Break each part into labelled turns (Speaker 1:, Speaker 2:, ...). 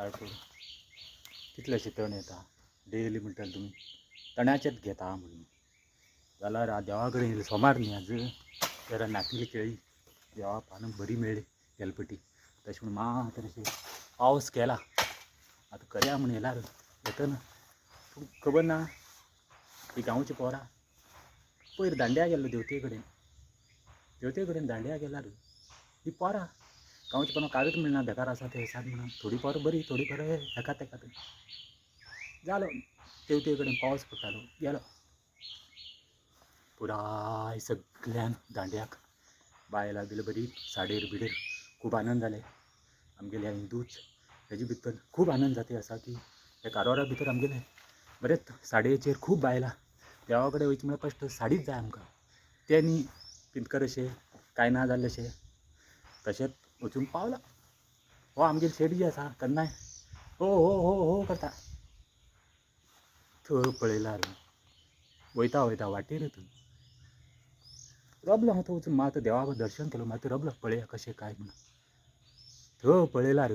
Speaker 1: पाड पडून कितलेशे तण येता डेली म्हणटाल तुमी तणाचेच घेता म्हणून जाल्यार देवा कडेन सोमार न्ही आज जरा नातिली केळी देवा पानं बरी मेळ्ळी गेलपटी तशें म्हणून मात्र पावस केला आतां करया म्हण येयल्यार येता ना पूण खबर ना ही गांवची पोरां पयर दांड्या गेल्लो देवते कडेन दांड्या गेल्यार ही पोरां गांवची पोरां कागद मेळना बेकार आसा ते दिसाक म्हणून थोडी पोरां बरी थोडी पोरां हेकात तेकात जालो देवते कडेन पावस पडटालो गेलो पुराय सगळ्यांक दांड्याक बायलां बिल बरी साडेर बिडेर खूब आनंद जाले आमगेल्या हिंदूच हेजे भितर खूब आनंद जाती आसा की हे कारोरा भितर आमगेले बरेच साडयेचेर खूब बायलां देवा कडेन वयता म्हळ्यार फस्ट साडीच जाय आमकां ते न्ही पिंजकर अशें कांय ना जाल्ले अशें तशेंच वचून पावला हो आमगेली शेट जी आसा केन्नाय हो हो हो हो करता थंय पळयल्यार वयता वयता वाटेर रबलो हांव थंय वचून मात देवा दर्शन केलें मात रबलो पळया कशें काय म्हणून थंय पळयल्यार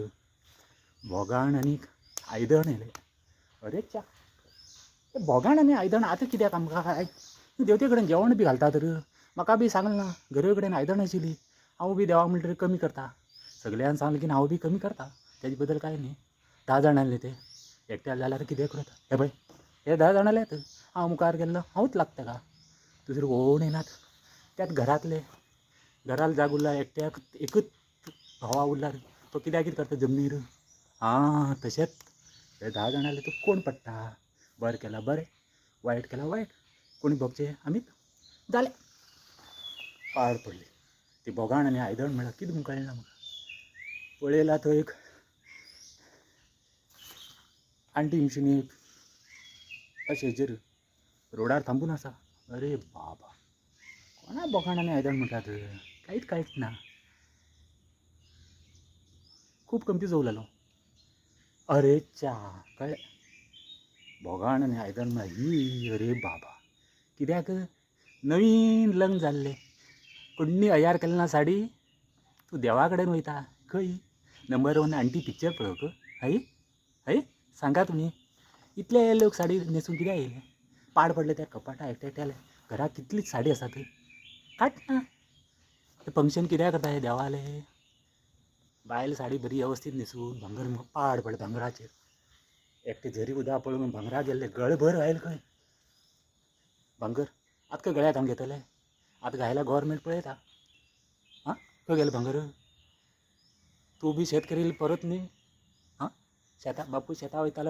Speaker 1: भोगाण आनीक आयदण येयलें अरे च्या ते भोगाण आनी आयदण आतां कित्याक आमकां काय देवते कडेन जेवण बी घालता तर म्हाका बी सांगलें ना घरा कडेन आयदण आशिल्ली हांव बी देवा म्हणटकीर कमी करता सगळ्यांक सांगलें की हांव बी कमी करता तेजे बद्दल कांय न्ही 10 जाण आहले ते एकट्याक जाल्यार कितें करता हे पळय हे 10 जाण आल्यात हांव मुखार गेल्लो हांवूच लागता ताका दुसरे कोण येनात त्यात घराल जाग उरला एकट्याक एकच भावा उरला तो कित्याक कितें करता जमनीर तशेंच हे 10 जाण आहले तो कोण पडटा बरें केलां बरें वायट केलां वायट कोणी भोगचें आमीच जालें पाड पडली ती भोगाण आनी आयदण म्हळ्यार कितें म्हूण कळना म्हाका पळयला थंय एक आंटी मशीन एक अशें हेजेर रोडार थांबून आसा अरे बाबा कोणा भोगाण आनी आयदण म्हणटात कांयच ना खूब कन्फ्यूज जालो अरे च्या कळ्ळें भोगाण आनी आयदण म्हळ्यार ही अरे बाबा कित्याक नवीन लग्न जाल्लें कोण्णी तयार केलें ना साडी तूं देवा कडेन वयता खंय नंबर 1 आंटी पिक्चर पळोवंक हय सांगा तुमी इतले लोक साडी न्हेसून कित्याक येयले पाड पडले त्या कपाटा एकट्याले घराक कितलीच साडी आसात काट ना हे फंक्शन कित्याक करता हे देवाले बायल साडी बरी वेवस्थीत न्हेसून भांगर पाड पडले भांगराचेर एकटे झरी उदक पळोवन भांगराक गेल्ले गळभर आयले खंय भांगर आतां खंय गळ्याक घालून घेतले आतां घायला गव्हर्मेंट पळयता खंय गेले भांगर तूं बी शेत करील परत न्ही शेतां बापूय शेतां वयतालो